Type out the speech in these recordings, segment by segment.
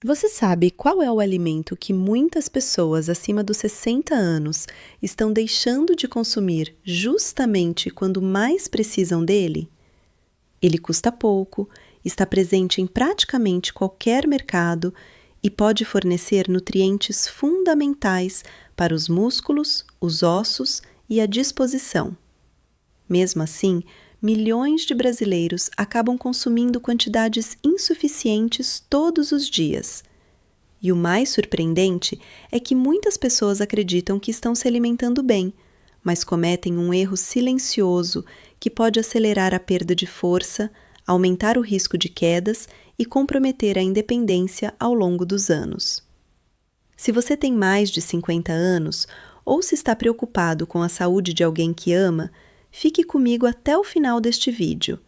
Você sabe qual é o alimento que muitas pessoas acima dos 60 anos estão deixando de consumir justamente quando mais precisam dele? Ele custa pouco, está presente em praticamente qualquer mercado e pode fornecer nutrientes fundamentais para os músculos, os ossos e a disposição. Mesmo assim, milhões de brasileiros acabam consumindo quantidades insuficientes todos os dias. E o mais surpreendente é que muitas pessoas acreditam que estão se alimentando bem, mas cometem um erro silencioso que pode acelerar a perda de força, aumentar o risco de quedas e comprometer a independência ao longo dos anos. Se você tem mais de 50 anos ou se está preocupado com a saúde de alguém que ama, fique comigo até o final deste vídeo,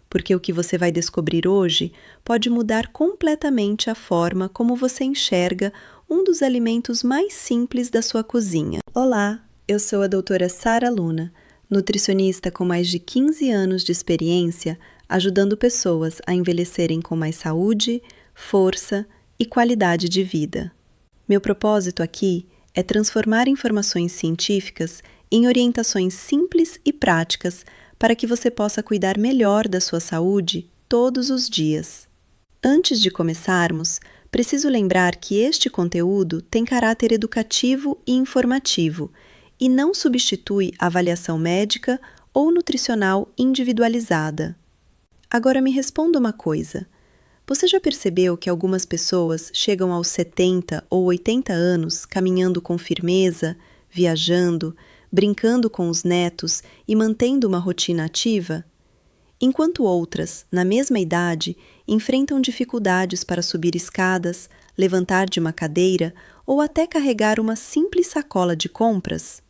porque o que você vai descobrir hoje pode mudar completamente a forma como você enxerga um dos alimentos mais simples da sua cozinha. Olá, eu sou a doutora Sara Luna, nutricionista com mais de 15 anos de experiência, ajudando pessoas a envelhecerem com mais saúde, força e qualidade de vida. Meu propósito aqui é transformar informações científicas em orientações simples e práticas para que você possa cuidar melhor da sua saúde todos os dias. Antes de começarmos, preciso lembrar que este conteúdo tem caráter educativo e informativo e não substitui avaliação médica ou nutricional individualizada. Agora me responda uma coisa. Você já percebeu que algumas pessoas chegam aos 70 ou 80 anos caminhando com firmeza, viajando, brincando com os netos e mantendo uma rotina ativa? Enquanto outras, na mesma idade, enfrentam dificuldades para subir escadas, levantar de uma cadeira ou até carregar uma simples sacola de compras?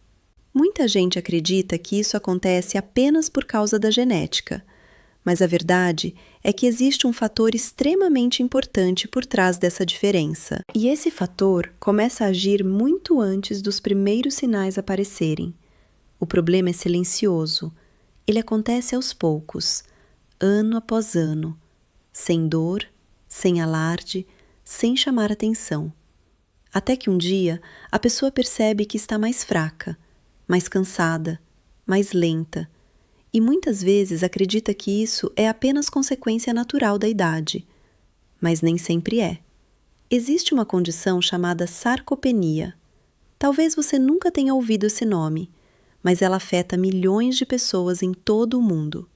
Muita gente acredita que isso acontece apenas por causa da genética, mas a verdade é que existe um fator extremamente importante por trás dessa diferença. E esse fator começa a agir muito antes dos primeiros sinais aparecerem. O problema é silencioso. Ele acontece aos poucos, ano após ano, sem dor, sem alarde, sem chamar atenção. Até que um dia a pessoa percebe que está mais fraca, mais cansada, mais lenta, e muitas vezes acredita que isso é apenas consequência natural da idade. Mas nem sempre é. Existe uma condição chamada sarcopenia. Talvez você nunca tenha ouvido esse nome, mas ela afeta milhões de pessoas em todo o mundo.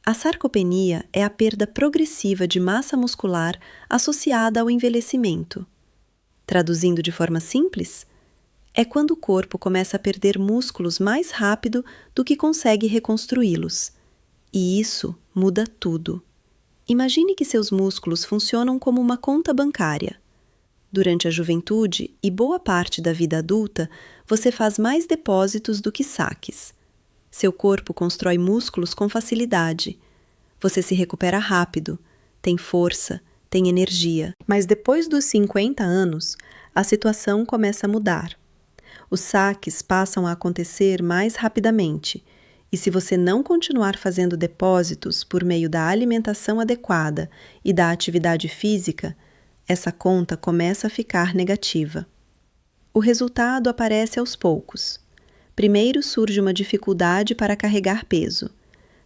A sarcopenia é a perda progressiva de massa muscular associada ao envelhecimento. Traduzindo de forma simples, é quando o corpo começa a perder músculos mais rápido do que consegue reconstruí-los. E isso muda tudo. Imagine que seus músculos funcionam como uma conta bancária. Durante a juventude e boa parte da vida adulta, você faz mais depósitos do que saques. Seu corpo constrói músculos com facilidade. Você se recupera rápido, tem força, tem energia. Mas depois dos 50 anos, a situação começa a mudar. Os saques passam a acontecer mais rapidamente, e se você não continuar fazendo depósitos por meio da alimentação adequada e da atividade física, essa conta começa a ficar negativa. O resultado aparece aos poucos. Primeiro surge uma dificuldade para carregar peso,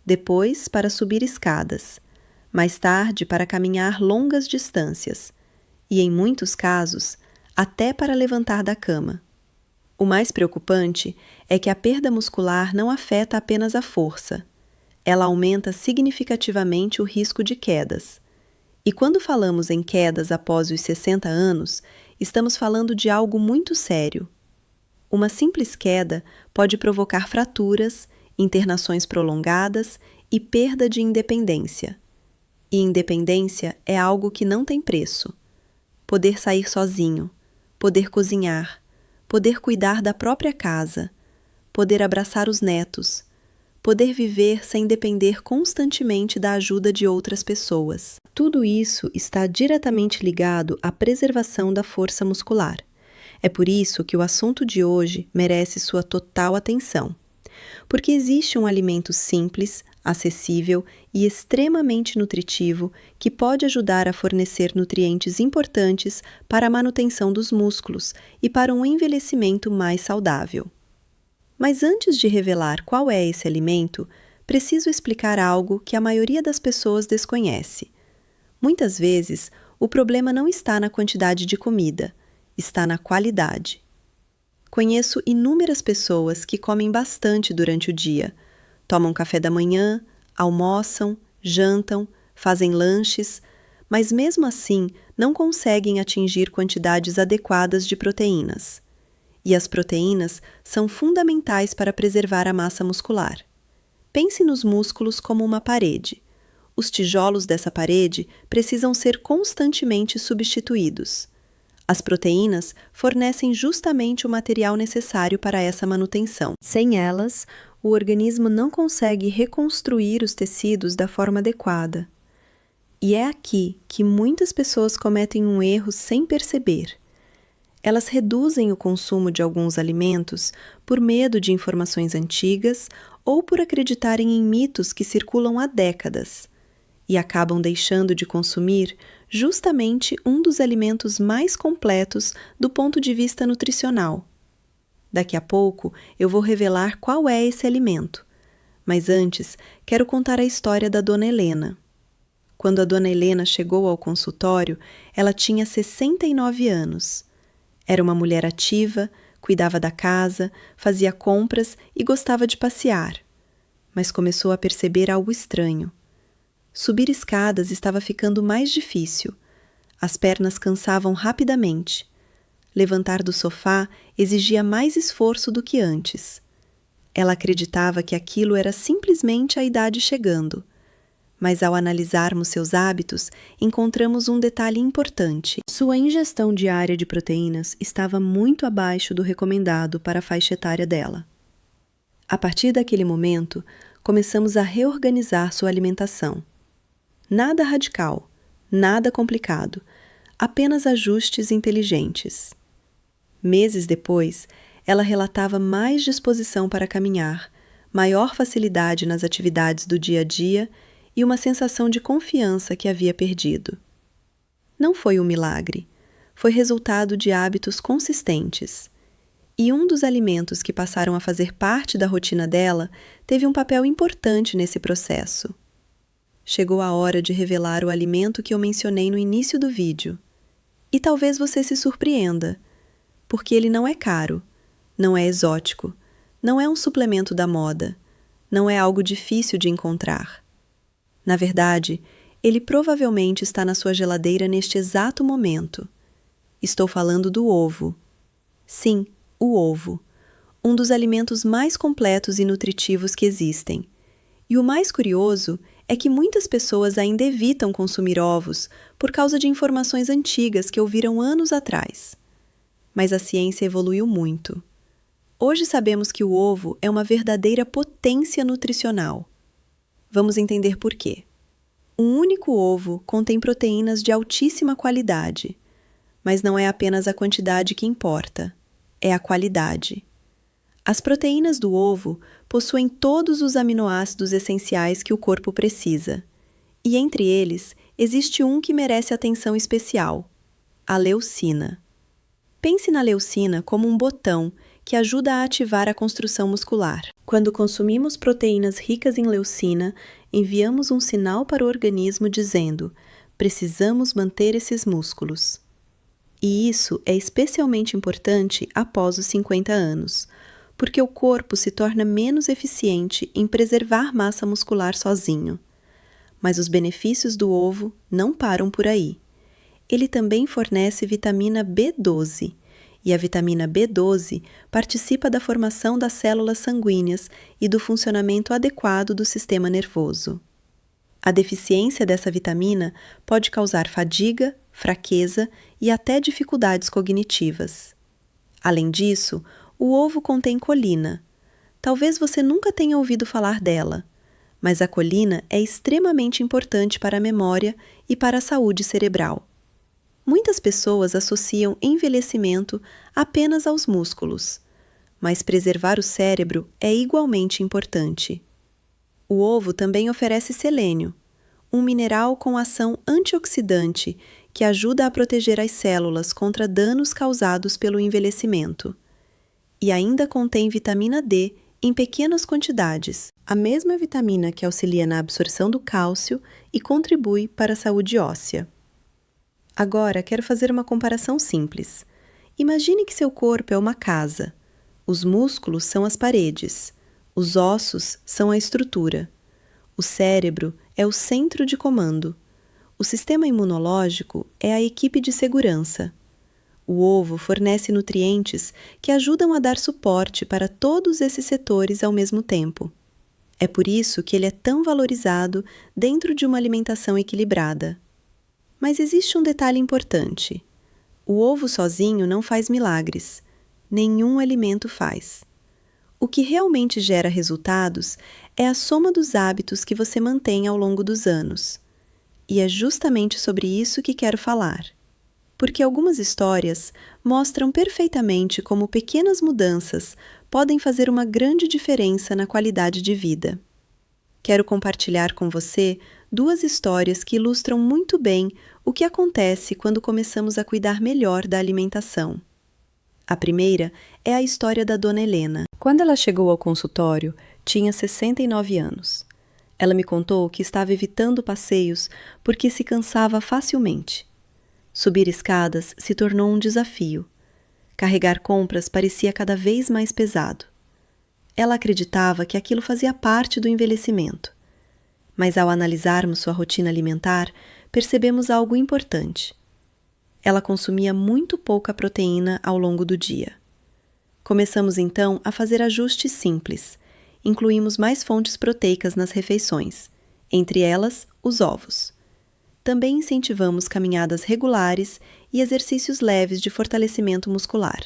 depois para subir escadas, mais tarde para caminhar longas distâncias e, em muitos casos, até para levantar da cama. O mais preocupante é que a perda muscular não afeta apenas a força. Ela aumenta significativamente o risco de quedas. E quando falamos em quedas após os 60 anos, estamos falando de algo muito sério. Uma simples queda pode provocar fraturas, internações prolongadas e perda de independência. E independência é algo que não tem preço. Poder sair sozinho, poder cozinhar, poder cuidar da própria casa, poder abraçar os netos, poder viver sem depender constantemente da ajuda de outras pessoas. Tudo isso está diretamente ligado à preservação da força muscular. É por isso que o assunto de hoje merece sua total atenção. Porque existe um alimento simples, acessível e extremamente nutritivo que pode ajudar a fornecer nutrientes importantes para a manutenção dos músculos e para um envelhecimento mais saudável. Mas antes de revelar qual é esse alimento, preciso explicar algo que a maioria das pessoas desconhece. Muitas vezes, o problema não está na quantidade de comida, está na qualidade. Conheço inúmeras pessoas que comem bastante durante o dia, tomam café da manhã, almoçam, jantam, fazem lanches, mas mesmo assim não conseguem atingir quantidades adequadas de proteínas. E as proteínas são fundamentais para preservar a massa muscular. Pense nos músculos como uma parede. Os tijolos dessa parede precisam ser constantemente substituídos. As proteínas fornecem justamente o material necessário para essa manutenção. Sem elas, o organismo não consegue reconstruir os tecidos da forma adequada. E é aqui que muitas pessoas cometem um erro sem perceber. Elas reduzem o consumo de alguns alimentos por medo de informações antigas ou por acreditarem em mitos que circulam há décadas, e acabam deixando de consumir justamente um dos alimentos mais completos do ponto de vista nutricional. Daqui a pouco eu vou revelar qual é esse alimento, mas antes quero contar a história da Dona Helena. Quando a Dona Helena chegou ao consultório, ela tinha 69 anos. Era uma mulher ativa, cuidava da casa, fazia compras e gostava de passear. Mas começou a perceber algo estranho. Subir escadas estava ficando mais difícil. As pernas cansavam rapidamente. Levantar do sofá exigia mais esforço do que antes. Ela acreditava que aquilo era simplesmente a idade chegando. Mas ao analisarmos seus hábitos, encontramos um detalhe importante. Sua ingestão diária de proteínas estava muito abaixo do recomendado para a faixa etária dela. A partir daquele momento, começamos a reorganizar sua alimentação. Nada radical, nada complicado, apenas ajustes inteligentes. Meses depois, ela relatava mais disposição para caminhar, maior facilidade nas atividades do dia a dia e uma sensação de confiança que havia perdido. Não foi um milagre, foi resultado de hábitos consistentes. E um dos alimentos que passaram a fazer parte da rotina dela teve um papel importante nesse processo. Chegou a hora de revelar o alimento que eu mencionei no início do vídeo. E talvez você se surpreenda, porque ele não é caro, não é exótico, não é um suplemento da moda, não é algo difícil de encontrar. Na verdade, ele provavelmente está na sua geladeira neste exato momento. Estou falando do ovo. Sim, o ovo. Um dos alimentos mais completos e nutritivos que existem. E o mais curioso é que muitas pessoas ainda evitam consumir ovos por causa de informações antigas que ouviram anos atrás. Mas a ciência evoluiu muito. Hoje sabemos que o ovo é uma verdadeira potência nutricional. Vamos entender por quê. Um único ovo contém proteínas de altíssima qualidade, mas não é apenas a quantidade que importa, é a qualidade. As proteínas do ovo possuem todos os aminoácidos essenciais que o corpo precisa, e entre eles existe um que merece atenção especial, a leucina. Pense na leucina como um botão que ajuda a ativar a construção muscular. Quando consumimos proteínas ricas em leucina, enviamos um sinal para o organismo dizendo: precisamos manter esses músculos. E isso é especialmente importante após os 50 anos, porque o corpo se torna menos eficiente em preservar massa muscular sozinho. Mas os benefícios do ovo não param por aí. Ele também fornece vitamina B12, e a vitamina B12 participa da formação das células sanguíneas e do funcionamento adequado do sistema nervoso. A deficiência dessa vitamina pode causar fadiga, fraqueza e até dificuldades cognitivas. Além disso, o ovo contém colina. Talvez você nunca tenha ouvido falar dela, mas a colina é extremamente importante para a memória e para a saúde cerebral. Muitas pessoas associam envelhecimento apenas aos músculos, mas preservar o cérebro é igualmente importante. O ovo também oferece selênio, um mineral com ação antioxidante que ajuda a proteger as células contra danos causados pelo envelhecimento. E ainda contém vitamina D em pequenas quantidades, a mesma vitamina que auxilia na absorção do cálcio e contribui para a saúde óssea. Agora, quero fazer uma comparação simples. Imagine que seu corpo é uma casa. Os músculos são as paredes, os ossos são a estrutura. O cérebro é o centro de comando. O sistema imunológico é a equipe de segurança. O ovo fornece nutrientes que ajudam a dar suporte para todos esses setores ao mesmo tempo. É por isso que ele é tão valorizado dentro de uma alimentação equilibrada. Mas existe um detalhe importante. O ovo sozinho não faz milagres. Nenhum alimento faz. O que realmente gera resultados é a soma dos hábitos que você mantém ao longo dos anos. E é justamente sobre isso que quero falar. Porque algumas histórias mostram perfeitamente como pequenas mudanças podem fazer uma grande diferença na qualidade de vida. Quero compartilhar com você 2 histórias que ilustram muito bem o que acontece quando começamos a cuidar melhor da alimentação. A primeira é a história da Dona Helena. Quando ela chegou ao consultório, tinha 69 anos. Ela me contou que estava evitando passeios porque se cansava facilmente. Subir escadas se tornou um desafio. Carregar compras parecia cada vez mais pesado. Ela acreditava que aquilo fazia parte do envelhecimento. Mas ao analisarmos sua rotina alimentar, percebemos algo importante. Ela consumia muito pouca proteína ao longo do dia. Começamos então a fazer ajustes simples. Incluímos mais fontes proteicas nas refeições, entre elas os ovos. Também incentivamos caminhadas regulares e exercícios leves de fortalecimento muscular.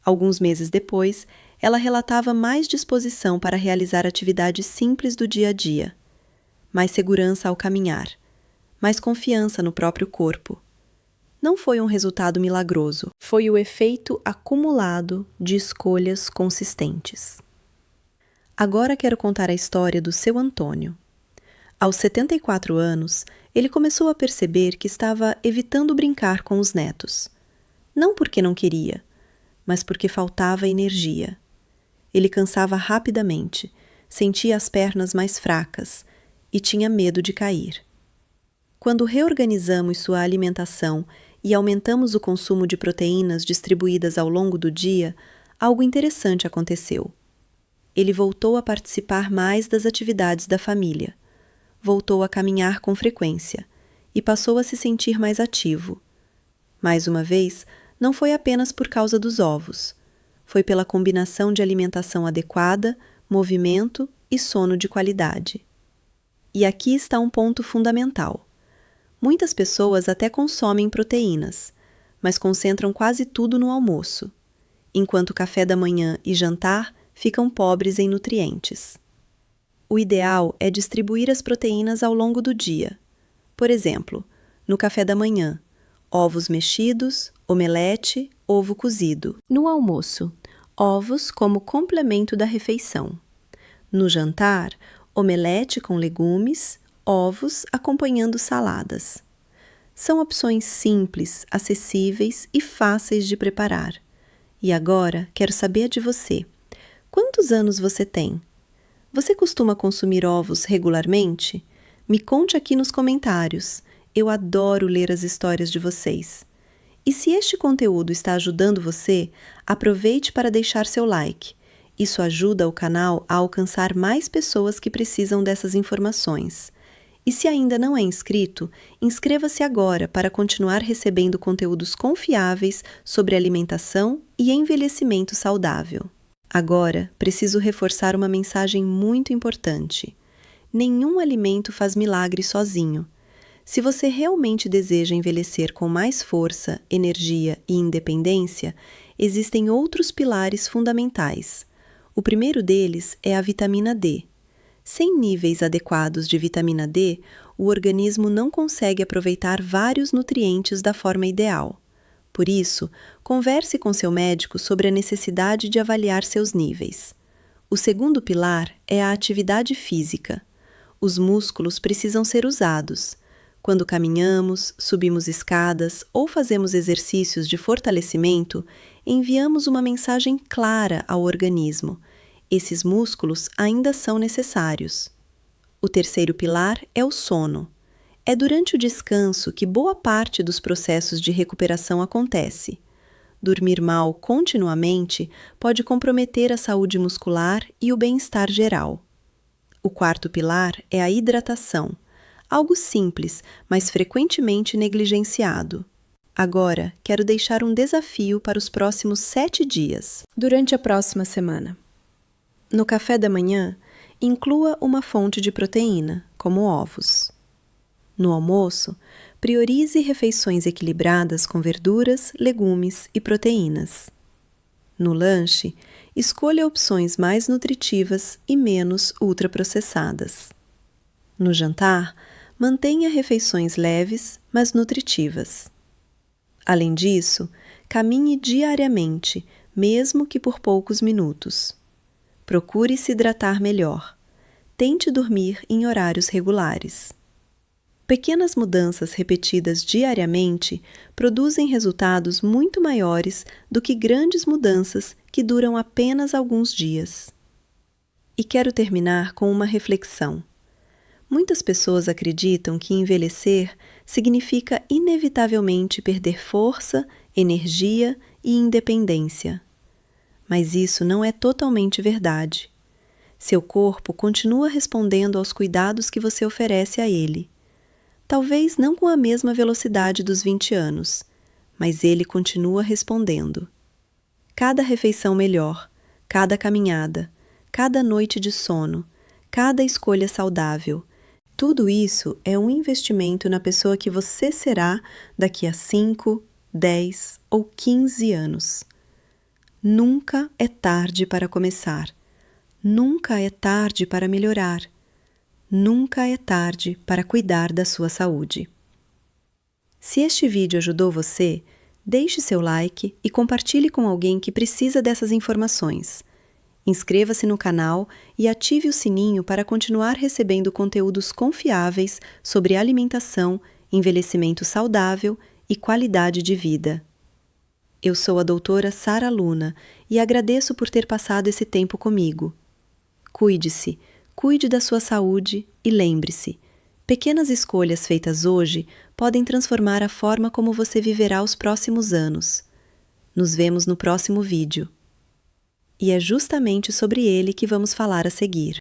Alguns meses depois, ela relatava mais disposição para realizar atividades simples do dia a dia, mais segurança ao caminhar, mais confiança no próprio corpo. Não foi um resultado milagroso, foi o efeito acumulado de escolhas consistentes. Agora quero contar a história do seu Antônio. Aos 74 anos, ele começou a perceber que estava evitando brincar com os netos. Não porque não queria, mas porque faltava energia. Ele cansava rapidamente, sentia as pernas mais fracas e tinha medo de cair. Quando reorganizamos sua alimentação e aumentamos o consumo de proteínas distribuídas ao longo do dia, algo interessante aconteceu. Ele voltou a participar mais das atividades da família, voltou a caminhar com frequência e passou a se sentir mais ativo. Mais uma vez, não foi apenas por causa dos ovos, foi pela combinação de alimentação adequada, movimento e sono de qualidade. E aqui está um ponto fundamental. Muitas pessoas até consomem proteínas, mas concentram quase tudo no almoço, enquanto café da manhã e jantar ficam pobres em nutrientes. O ideal é distribuir as proteínas ao longo do dia. Por exemplo, no café da manhã, ovos mexidos, omelete, ovo cozido. No almoço, ovos como complemento da refeição. No jantar, omelete com legumes, ovos acompanhando saladas. São opções simples, acessíveis e fáceis de preparar. E agora quero saber de você. Quantos anos você tem? Você costuma consumir ovos regularmente? Me conte aqui nos comentários. Eu adoro ler as histórias de vocês. E se este conteúdo está ajudando você, aproveite para deixar seu like. Isso ajuda o canal a alcançar mais pessoas que precisam dessas informações. E se ainda não é inscrito, inscreva-se agora para continuar recebendo conteúdos confiáveis sobre alimentação e envelhecimento saudável. Agora, preciso reforçar uma mensagem muito importante. Nenhum alimento faz milagre sozinho. Se você realmente deseja envelhecer com mais força, energia e independência, existem outros pilares fundamentais. O primeiro deles é a vitamina D. Sem níveis adequados de vitamina D, o organismo não consegue aproveitar vários nutrientes da forma ideal. Por isso, converse com seu médico sobre a necessidade de avaliar seus níveis. O segundo pilar é a atividade física. Os músculos precisam ser usados. Quando caminhamos, subimos escadas ou fazemos exercícios de fortalecimento, enviamos uma mensagem clara ao organismo: esses músculos ainda são necessários. O terceiro pilar é o sono. É durante o descanso que boa parte dos processos de recuperação acontece. Dormir mal continuamente pode comprometer a saúde muscular e o bem-estar geral. O quarto pilar é a hidratação, algo simples, mas frequentemente negligenciado. Agora, quero deixar um desafio para os próximos 7 dias. Durante a próxima semana. No café da manhã, inclua uma fonte de proteína, como ovos. No almoço, priorize refeições equilibradas com verduras, legumes e proteínas. No lanche, escolha opções mais nutritivas e menos ultraprocessadas. No jantar, mantenha refeições leves, mas nutritivas. Além disso, caminhe diariamente, mesmo que por poucos minutos. Procure se hidratar melhor. Tente dormir em horários regulares. Pequenas mudanças repetidas diariamente produzem resultados muito maiores do que grandes mudanças que duram apenas alguns dias. E quero terminar com uma reflexão. Muitas pessoas acreditam que envelhecer significa inevitavelmente perder força, energia e independência. Mas isso não é totalmente verdade. Seu corpo continua respondendo aos cuidados que você oferece a ele. Talvez não com a mesma velocidade dos 20 anos, mas ele continua respondendo. Cada refeição melhor, cada caminhada, cada noite de sono, cada escolha saudável, tudo isso é um investimento na pessoa que você será daqui a 5, 10 ou 15 anos. Nunca é tarde para começar. Nunca é tarde para melhorar. Nunca é tarde para cuidar da sua saúde. Se este vídeo ajudou você, deixe seu like e compartilhe com alguém que precisa dessas informações. Inscreva-se no canal e ative o sininho para continuar recebendo conteúdos confiáveis sobre alimentação, envelhecimento saudável e qualidade de vida. Eu sou a doutora Sara Luna e agradeço por ter passado esse tempo comigo. Cuide-se, cuide da sua saúde e lembre-se, pequenas escolhas feitas hoje podem transformar a forma como você viverá os próximos anos. Nos vemos no próximo vídeo. E é justamente sobre ele que vamos falar a seguir.